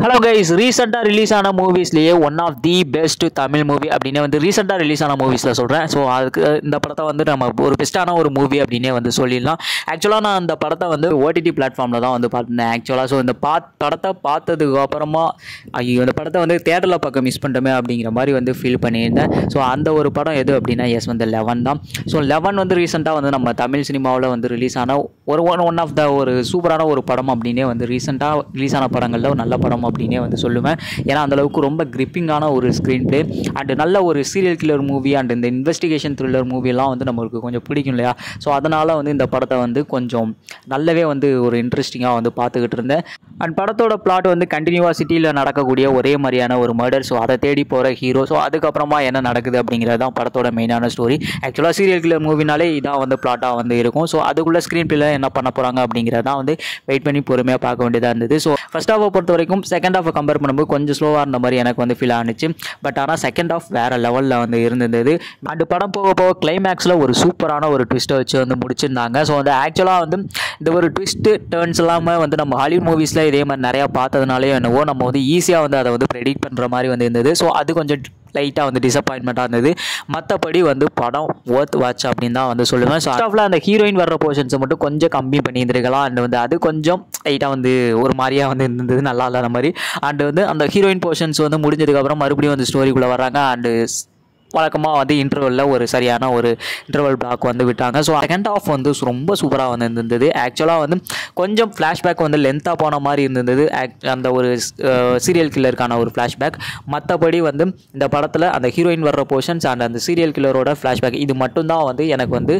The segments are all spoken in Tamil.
ஹலோ கைஸ், ரீசெண்டாக ரிலீஸ் ஆன மூவிஸ்லேயே one of the best Tamil movie அப்படின்னு வந்து ரீசெண்டாக ரிலீஸ் ஆன மூவிஸில் சொல்கிறேன். ஸோ அதுக்கு இந்த படத்தை வந்து நம்ம ஒரு பெஸ்ட்டான ஒரு மூவி அப்படின்னே வந்து சொல்லிடலாம். ஆக்சுவலாக நான் அந்த படத்தை வந்து ஓடிடி பிளாட்ஃபார்மில் தான் வந்து பார்த்தேன் ஆக்சுவலாக. ஸோ இந்த படத்தை பார்த்ததுக்கு அப்புறமா ஐயோ இந்த படத்தை வந்து தேட்டரில் பார்க்க மிஸ் பண்ணிட்டோமே அப்படிங்கிற மாதிரி வந்து ஃபீல் பண்ணியிருந்தேன். ஸோ அந்த ஒரு படம் எது அப்படின்னா வந்து 11 தான். ஸோ 11 வந்து ரீசெண்டாக வந்து நம்ம தமிழ் சினிமாவில் வந்து ரிலீஸ் ஆன ஒன் ஆஃப் த ஒரு சூப்பரான ஒரு படம் அப்படின்னே வந்து ரீசெண்டாக ரிலீஸ் ஆன படங்களில் ஒரு நல்ல படம் அப்படின்னே வந்து சொல்லுவேன். ஏன்னா அந்தளவுக்கு ரொம்ப கிரிப்பிங்கான ஒரு ஸ்க்ரீன் பிளே அண்டு நல்ல ஒரு சீரியல் கில்லர் மூவி அண்ட் இந்த இன்வெஸ்டிகேஷன் த்ரில்லர் மூவியெல்லாம் வந்து நம்மளுக்கு கொஞ்சம் பிடிக்கும் இல்லையா. ஸோ அதனால் வந்து இந்த படத்தை வந்து கொஞ்சம் நல்லாவே வந்து ஒரு இன்ட்ரெஸ்டிங்காக வந்து பார்த்துக்கிட்டு இருந்தேன். அண்ட் படத்தோட பிளாட் வந்து கண்டினியூவாக சிட்டியில் நடக்கக்கூடிய ஒரே மாதிரியான ஒரு மர்டர். ஸோ அதை தேடி போகிற ஹீரோ. ஸோ அதுக்கப்புறமா என்ன நடக்குது அப்படிங்கிறது தான் படத்தோட மெயினான ஸ்டோரி. ஆக்சுவலாக சீரியல் கில்லர் மூவினாலே இதான் வந்து பிளாட்டாக வந்து இருக்கும். ஸோ அதுக்குள்ளே ஸ்க்ரீன் பிளேல என்ன பண்ண போகிறாங்க அப்படிங்கிறதான் வந்து வெயிட் பண்ணி பொறுமையாக பார்க்க வேண்டியதாக இருந்தது. ஸோ ஃபர்ஸ்ட் ஹாஃபை பொறுத்த வரைக்கும் செகண்ட் ஹாஃபை கம்பேர் பண்ணும்போது கொஞ்சம் ஸ்லோவாக இருந்த மாதிரி எனக்கு வந்து ஃபீல் ஆனிச்சு. பட் ஆனால் செகண்ட் ஹாஃப் வேறு லெவலில் வந்து இருந்தது. அண்டு படம் போக போக கிளைமேக்ஸில் ஒரு சூப்பரான ஒரு ட்விஸ்ட்டை வச்சு வந்து முடிச்சிருந்தாங்க. ஸோ வந்து ஆக்சுவலாக வந்து இந்த ஒரு ட்விஸ்ட்டு டர்ன்ஸ் எல்லாமே வந்து நம்ம ஹாலிவுட் மூவிஸில் இதே மாதிரி நிறையா பார்த்ததுனாலே என்னவோ நம்ம வந்து ஈஸியாக வந்து அதை வந்து ப்ரெடிக்ட் பண்ணுற மாதிரி வந்து இருந்தது. ஸோ அது கொஞ்சம் லைட்டாக வந்து டிசப்பாயின்மெண்ட்டாக இருந்தது. மற்றபடி வந்து படம் ஒர்த் வாட்ச் அப்படின்னு தான் வந்து சொல்லுவேன். ஸோ ஃபர்ஸ்ட் அந்த ஹீரோயின் வர்ற போர்ஷன்ஸை மட்டும் கொஞ்சம் கம்மி பண்ணியிருந்துருக்கலாம். அண்ட் வந்து அது கொஞ்சம் லைட்டாக வந்து ஒரு மாதிரியாக வந்து இருந்தது, நல்லா இல்லாத மாதிரி. அண்டு வந்து அந்த ஹீரோயின் போர்ஷன்ஸ் வந்து முடிஞ்சதுக்கப்புறம் மறுபடியும் வந்து ஸ்டோரிக்குள்ளே வராங்க. அண்டு வழக்கமாக வந்து இன்டர்வலில் ஒரு சரியான ஒரு இன்டர்வல் பிளாக் வந்து விட்டாங்க. ஸோ செகண்ட் ஹாஃப் வந்து ரொம்ப சூப்பராக வந்து இருந்தது. ஆக்சுவலாக வந்து கொஞ்சம் ஃப்ளாஷ்பேக் வந்து லென்த்தாக போன மாதிரி இருந்தது. அந்த ஒரு சீரியல் கில்லருக்கான ஒரு ஃப்ளாஷ்பேக். மற்றபடி வந்து இந்த படத்தில் அந்த ஹீரோயின் வர்ற போர்ஷன்ஸ் அண்ட் அந்த சீரியல் கில்லரோட ஃப்ளாஷ்பேக் இது மட்டும்தான் வந்து எனக்கு வந்து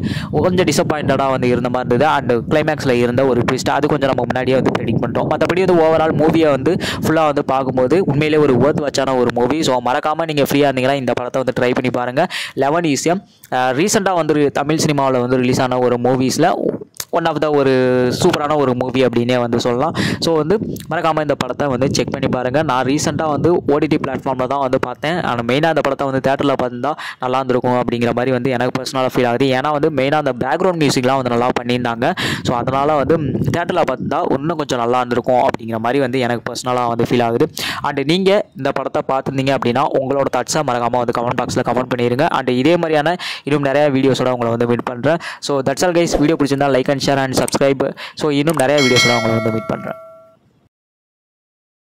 கொஞ்சம் டிசப்பாயிண்டடாக வந்து இருந்த மாதிரி இருந்தது. அண்ட் கிளைமேக்ஸில் இருந்த ஒரு ட்விஸ்ட் அது கொஞ்சம் நம்ம முன்னாடியே வந்து ப்ரெடிக்ட் பண்ணிட்டோம். மற்றபடி வந்து ஓவரால் மூவியை வந்து ஃபுல்லாக வந்து பார்க்கும்போது உண்மையிலே ஒரு ஒர்த் வாட்சான ஒரு மூவி. ஸோ மறக்காமல் நீங்கள் ஃப்ரீயாக இருந்தீங்கன்னா இந்த படத்தை வந்து ட்ரை பண்ணி பாருங்கள். 11 ஈஸியம் ரீசெண்டாக வந்து தமிழ் சினிமாவில் வந்து ரிலீஸ் ஆன ஒரு மூவிஸில் ஒன் ஆஃப் த ஒரு சூப்பரான ஒரு மூவி அப்படின்னே வந்து சொல்லலாம். ஸோ வந்து மறக்காமல் இந்த படத்தை வந்து செக் பண்ணி பாருங்கள். நான் ரீசெண்டாக வந்து ஓடிடி பிளாட்ஃபார்மில் தான் வந்து பார்த்தேன். ஆனால் மெயினாக அந்த படத்தை வந்து தேட்டரில் பார்த்துருந்தா நல்லா இருந்திருக்கும் அப்படிங்கிற மாதிரி வந்து எனக்கு பர்சனலாக ஃபீல் ஆகுது. ஏன்னா வந்து மெயினாக அந்த பேக்ரவுண்ட் மியூசிக்லாம் வந்து நல்லா பண்ணியிருந்தாங்க. ஸோ அதனால் வந்து தேட்டரில் பார்த்துருந்தா இன்னும் கொஞ்சம் நல்லா இருந்திருக்கும் அப்படிங்கிற மாதிரி வந்து எனக்கு பர்சனலாக வந்து ஃபீல் ஆகுது. அண்டு நீங்கள் இந்த படத்தை பார்த்துருந்தீங்க அப்படின்னா உங்களோட தாட்ஸை மறக்காமல் வந்து கமெண்ட் பாக்ஸில் கமெண்ட் பண்ணிடுங்க. அண்டு இதே மாதிரியான இன்னும் நிறையா வீடியோஸோட உங்களை வந்து மீட் பண்ணுறேன். So that's all guys. Video பிடிச்சிருந்தா like and share and subscribe. So இன்னும் நிறைய வீடியோஸோட உங்களை வந்து மீட் பண்ணுறேன்.